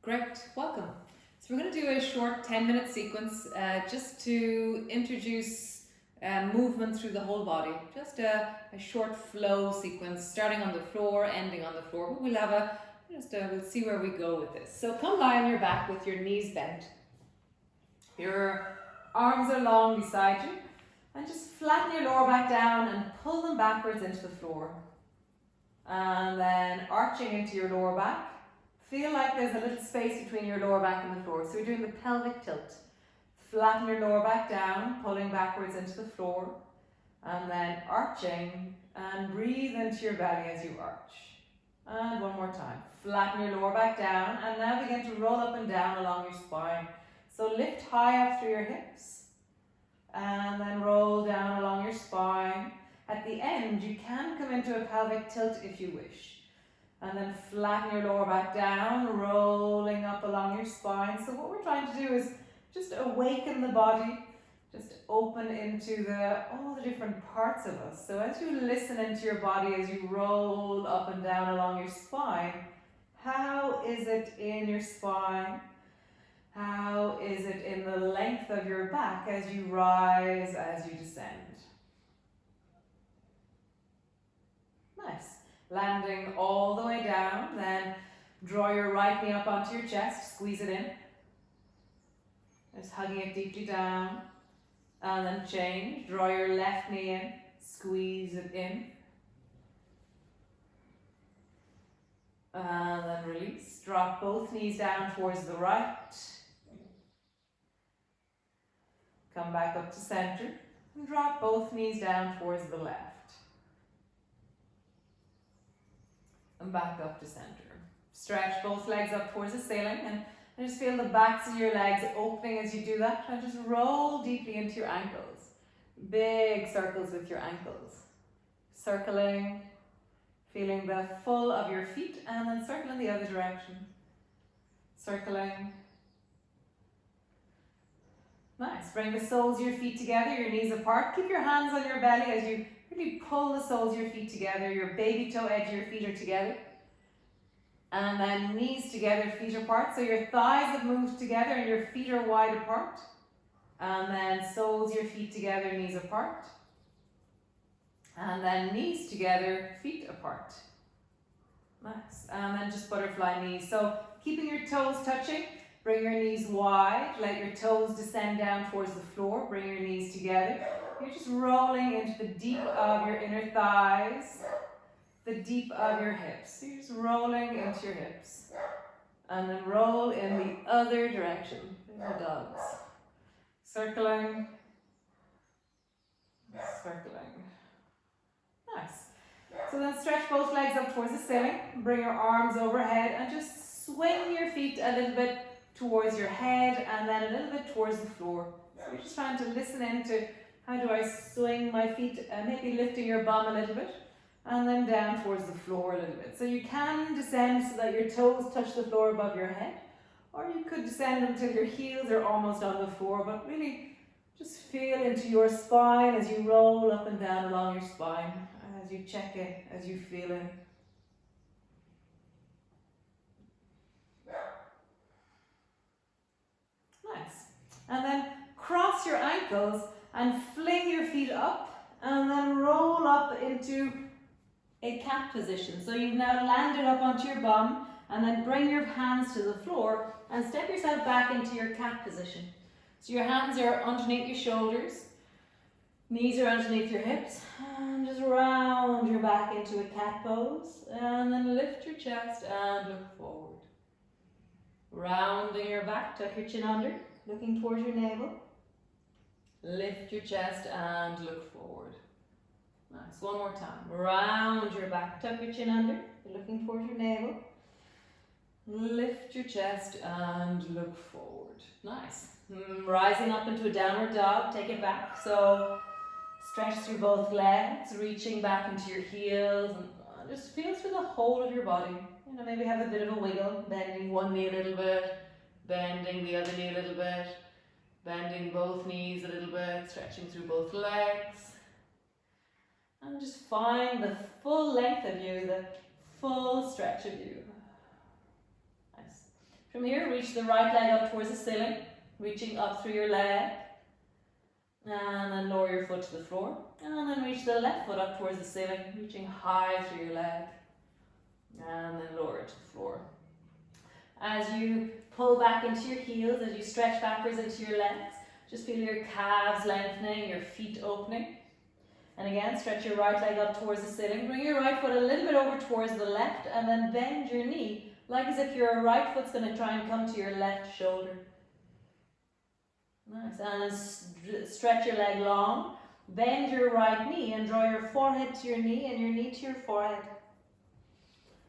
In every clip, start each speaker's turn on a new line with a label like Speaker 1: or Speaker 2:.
Speaker 1: Great, welcome. So we're going to do a short 10-minute sequence just to introduce movement through the whole body. Just a short flow sequence starting on the floor, ending on the floor. But we'll have we'll see where we go with this. So come lie on your back with your knees bent. Your arms are long beside you. And just flatten your lower back down and pull them backwards into the floor. And then arching into your lower back. Feel like there's a little space between your lower back and the floor. So we're doing the pelvic tilt. Flatten your lower back down, pulling backwards into the floor. And then arching and breathe into your belly as you arch. And one more time. Flatten your lower back down and now begin to roll up and down along your spine. So lift high up through your hips. And then roll down along your spine. At the end, you can come into a pelvic tilt if you wish. And then flatten your lower back down, rolling up along your spine. So what we're trying to do is just awaken the body, just open into all the different parts of us. So as you listen into your body, as you roll up and down along your spine, how is it in your spine? How is it in the length of your back as you rise, as you descend? Nice. Landing all the way down, then draw your right knee up onto your chest, squeeze it in. Just hugging it deeply down. And then change. Draw your left knee in, squeeze it in. And then release. Drop both knees down towards the right. Come back up to center. And drop both knees down towards the left. And back up to center. Stretch both legs up towards the ceiling and just feel the backs of your legs opening as you do that. And just roll deeply into your ankles. Big circles with your ankles. Circling, feeling the full of your feet and then circle in the other direction. Circling. Nice. Bring the soles of your feet together, your knees apart. Keep your hands on your belly as you really pull the soles of your feet together. Your baby toe edge of your feet are together. And then knees together, feet apart. So your thighs have moved together and your feet are wide apart. And then soles of your feet together, knees apart. And then knees together, feet apart. Nice. And then just butterfly knees. So keeping your toes touching. Bring your knees wide, let your toes descend down towards the floor, bring your knees together. You're just rolling into the deep of your inner thighs, the deep of your hips. So you're just rolling into your hips. And then roll in the other direction, the dogs. Circling, circling. Nice. So then stretch both legs up towards the ceiling, bring your arms overhead and just swing your feet a little bit towards your head and then a little bit towards the floor. So you're just trying to listen into how do I swing my feet, maybe lifting your bum a little bit and then down towards the floor a little bit. So you can descend so that your toes touch the floor above your head, or you could descend until your heels are almost on the floor, but really just feel into your spine as you roll up and down along your spine, as you check it, as you feel it. Nice. And then cross your ankles and fling your feet up and then roll up into a cat position. So you've now landed up onto your bum and then bring your hands to the floor and step yourself back into your cat position. So your hands are underneath your shoulders, knees are underneath your hips, and just round your back into a cat pose and then lift your chest and look forward. Rounding your back, tuck your chin under, looking towards your navel. Lift your chest and look forward. Nice, one more time. Round your back, tuck your chin under, looking towards your navel. Lift your chest and look forward. Nice. Rising up into a downward dog, take it back. So stretch through both legs, reaching back into your heels and just feel through the whole of your body. You know, maybe have a bit of a wiggle, bending one knee a little bit, bending the other knee a little bit, bending both knees a little bit, stretching through both legs. And just find the full length of you, the full stretch of you. Nice.
Speaker 2: From here, reach the right leg up towards the ceiling, reaching up through your leg. And then lower your foot to the floor. And then reach the left foot up towards the ceiling, reaching high through your leg. And then lower it to the floor. As you pull back into your heels, as you stretch backwards into your legs, just feel your calves lengthening, your feet opening. And again, stretch your right leg up towards the ceiling. Bring your right foot a little bit over towards the left, and then bend your knee, like as if your right foot's going to try and come to your left shoulder. Nice. And then stretch your leg long. Bend your right knee and draw your forehead to your knee and your knee to your forehead.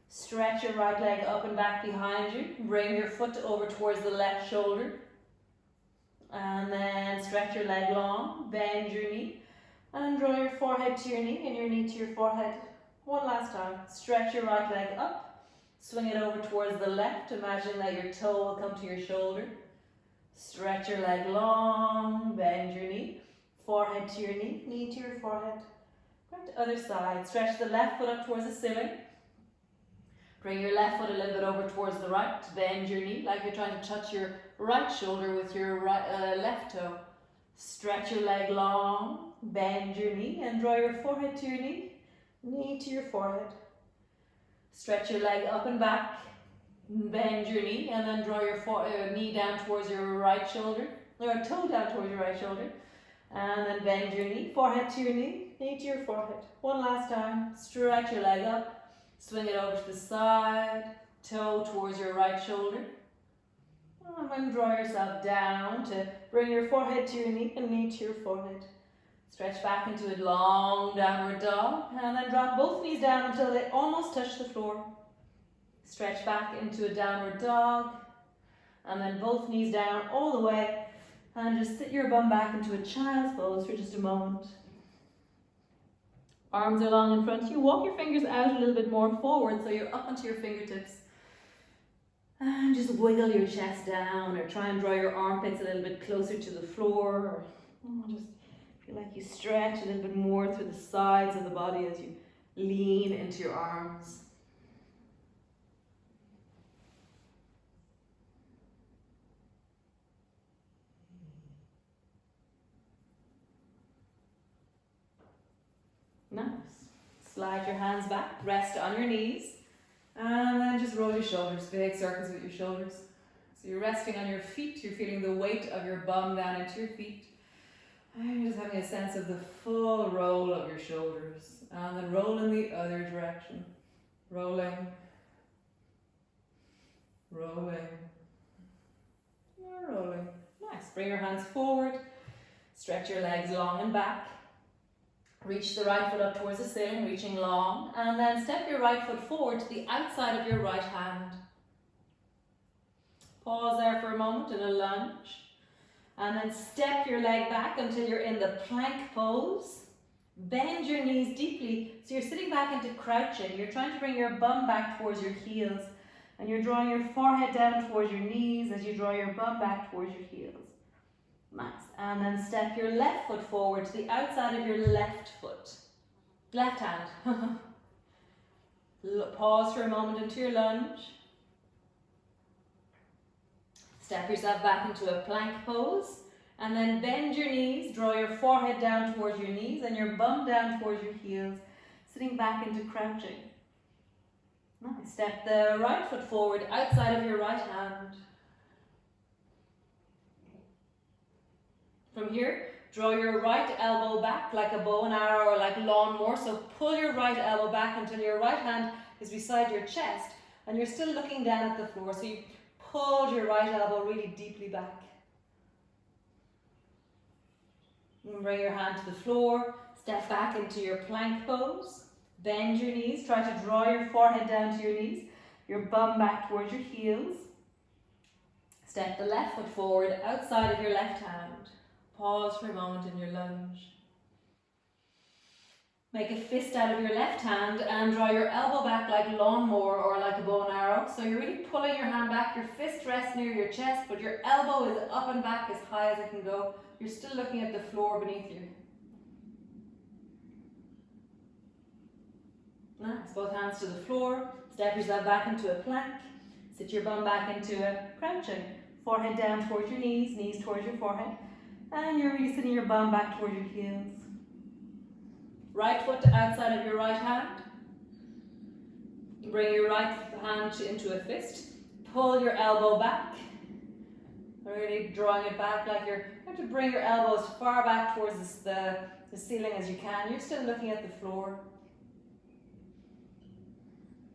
Speaker 2: Stretch your right leg up and back behind you. Bring your foot over towards the left shoulder. And then stretch your leg long. Bend your knee. And draw your forehead to your knee and your knee to your forehead. One last time. Stretch your right leg up. Swing it over towards the left. Imagine that your toe will come to your shoulder. Stretch your leg long. Bend your knee. Forehead to your knee. Knee to your forehead. Right, other side. Stretch the left foot up towards the ceiling. Bring your left foot a little bit over towards the right. Bend your knee like you're trying to touch your right shoulder with your left toe. Stretch your leg long. Bend your knee and draw your forehead to your knee. Knee to your forehead. Stretch your leg up and back. Bend your knee and then draw your knee down towards your right shoulder. Or toe down towards your right shoulder. And then bend your knee. Forehead to your knee. Knee to your forehead. One last time. Stretch your leg up. Swing it over to the side. Toe towards your right shoulder. And then draw yourself down to bring your forehead to your knee and knee to your forehead. Stretch back into a long downward dog and then drop both knees down until they almost touch the floor. Stretch back into a downward dog and then both knees down all the way and just sit your bum back into a child's pose for just a moment. Arms are long in front of you. Walk your fingers out a little bit more forward so you're up onto your fingertips. And just wiggle your chest down or try and draw your armpits a little bit closer to the floor. Or just feel like you stretch a little bit more through the sides of the body as you lean into your arms. Nice. Slide your hands back, rest on your knees, and then just roll your shoulders, big circles with your shoulders. So you're resting on your feet, you're feeling the weight of your bum down into your feet. And you're just having a sense of the full roll of your shoulders. And then roll in the other direction. Rolling. Rolling. Rolling. Nice. Bring your hands forward. Stretch your legs long and back. Reach the right foot up towards the ceiling, reaching long. And then step your right foot forward to the outside of your right hand. Pause there for a moment in a lunge. And then step your leg back until you're in the plank pose. Bend your knees deeply. So you're sitting back into crouching. You're trying to bring your bum back towards your heels. And you're drawing your forehead down towards your knees as you draw your bum back towards your heels. Nice. And then step your left foot forward to the outside of your left foot. Left hand. Pause for a moment into your lunge. Step yourself back into a plank pose. And then bend your knees. Draw your forehead down towards your knees and your bum down towards your heels. Sitting back into crouching. Nice. Step the right foot forward outside of your right hand. From here, draw your right elbow back like a bow and arrow or like a lawnmower. So pull your right elbow back until your right hand is beside your chest and you're still looking down at the floor. So you pulled your right elbow really deeply back. And bring your hand to the floor. Step back into your plank pose. Bend your knees. Try to draw your forehead down to your knees. Your bum back towards your heels. Step the left foot forward outside of your left hand. Pause for a moment in your lunge. Make a fist out of your left hand and draw your elbow back like a lawnmower or like a bow and arrow. So you're really pulling your hand back, your fist rests near your chest, but your elbow is up and back as high as it can go. You're still looking at the floor beneath you. Nice. Both hands to the floor. Step yourself back into a plank. Sit your bum back into a crouching. Forehead down towards your knees, knees towards your forehead. And you're really sitting your bum back towards your heels. Right foot outside of your right hand. Bring your right hand into a fist. Pull your elbow back. Really drawing it back like you have to bring your elbow as far back towards the ceiling as you can. You're still looking at the floor.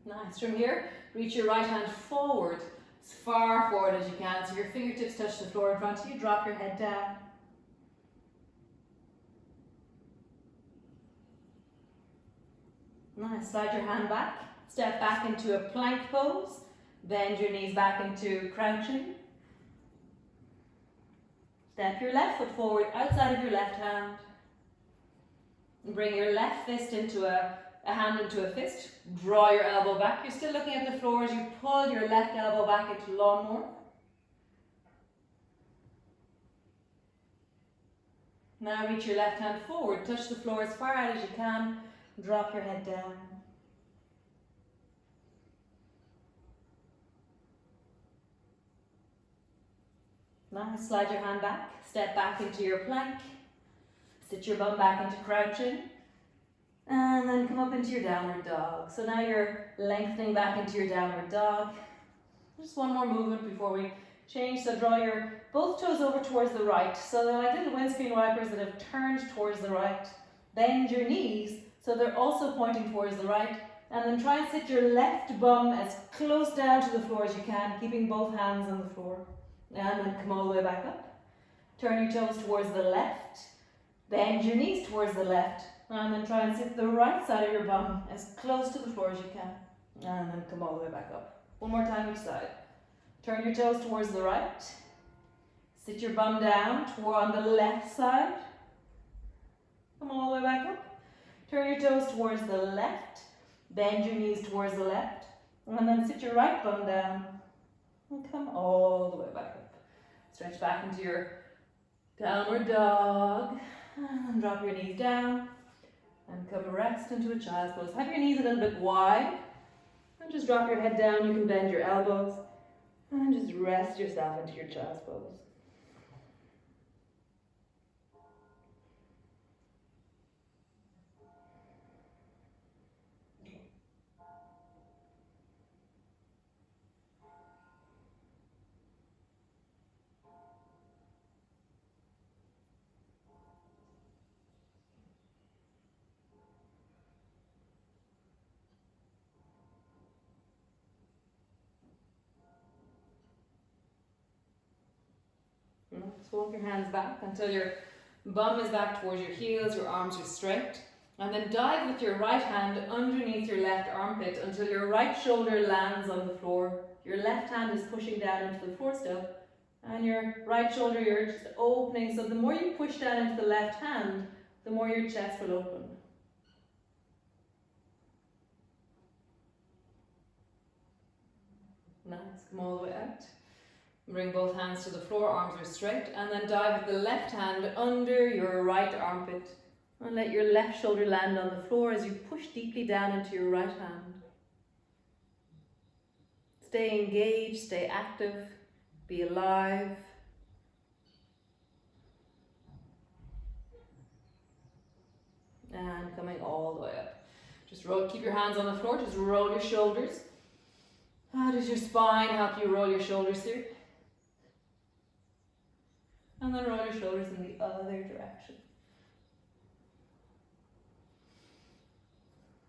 Speaker 2: Nice. From here, reach your right hand forward, as far forward as you can, so your fingertips touch the floor in front of you. Drop your head down. Nice. Slide your hand back. Step back into a plank pose. Bend your knees back into crouching. Step your left foot forward outside of your left hand. Bring your left fist into a hand into a fist. Draw your elbow back. You're still looking at the floor as you pull your left elbow back into lawnmower. Now reach your left hand forward. Touch the floor as far out as you can. Drop your head down. Now slide your hand back. Step back into your plank. Sit your bum back into crouching. And then come up into your downward dog. So now you're lengthening back into your downward dog. Just one more movement before we change. So draw your both toes over towards the right. So they're like little windscreen wipers that have turned towards the right. Bend your knees so they're also pointing towards the right. And then try and sit your left bum as close down to the floor as you can, keeping both hands on the floor. And then come all the way back up. Turn your toes towards the left. Bend your knees towards the left. And then try and sit the right side of your bum as close to the floor as you can. And then come all the way back up. One more time each side. Turn your toes towards the right. Sit your bum down on the left side. Come all the way back up. Turn your toes towards the left. Bend your knees towards the left. And then sit your right bum down. And come all the way back up. Stretch back into your downward dog. And drop your knees down. And come rest into a child's pose. Have your knees a little bit wide. And just drop your head down. You can bend your elbows. And just rest yourself into your child's pose. So walk your hands back until your bum is back towards your heels, your arms are straight. And then dive with your right hand underneath your left armpit until your right shoulder lands on the floor. Your left hand is pushing down into the floor still. And your right shoulder, you're just opening. So the more you push down into the left hand, the more your chest will open. Nice, come all the way out. Bring both hands to the floor, arms are straight, and then dive with the left hand under your right armpit. And let your left shoulder land on the floor as you push deeply down into your right hand. Stay engaged, stay active, be alive. And coming all the way up. Just roll, keep your hands on the floor, just roll your shoulders. How does your spine help you roll your shoulders through? And then roll your shoulders in the other direction.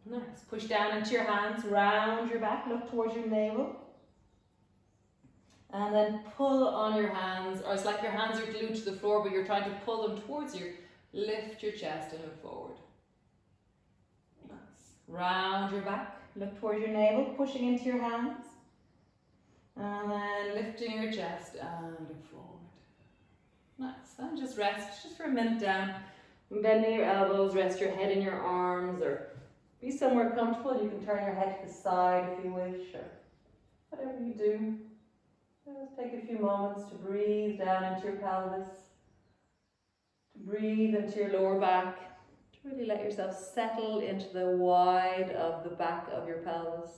Speaker 2: Nice. Push down into your hands, round your back, look towards your navel. And then pull on your hands, or it's like your hands are glued to the floor, but you're trying to pull them towards you. Lift your chest and look forward. Nice. Round your back, look towards your navel, pushing into your hands. And then lifting your chest and look forward. Nice. And just rest, just for a minute down. Bending your elbows, rest your head in your arms, or be somewhere comfortable. You can turn your head to the side if you wish, or whatever you do. Just take a few moments to breathe down into your pelvis, to breathe into your lower back, to really let yourself settle into the wide of the back of your pelvis.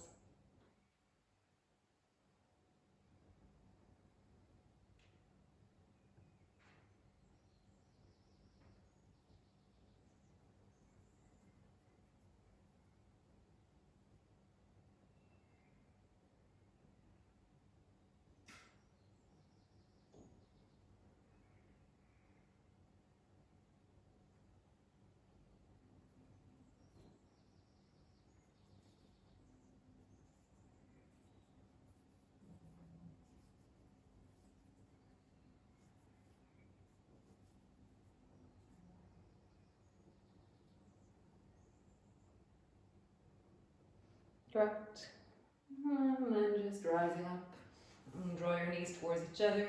Speaker 1: Correct. And then just rising up. And draw your knees towards each other.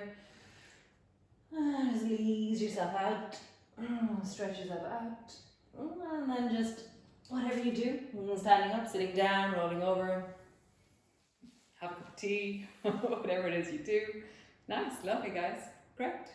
Speaker 1: And just ease yourself out. Stretch yourself out. And then just whatever you do. Standing up, sitting down, rolling over. Have a cup of tea. Whatever it is you do. Nice, lovely guys. Correct.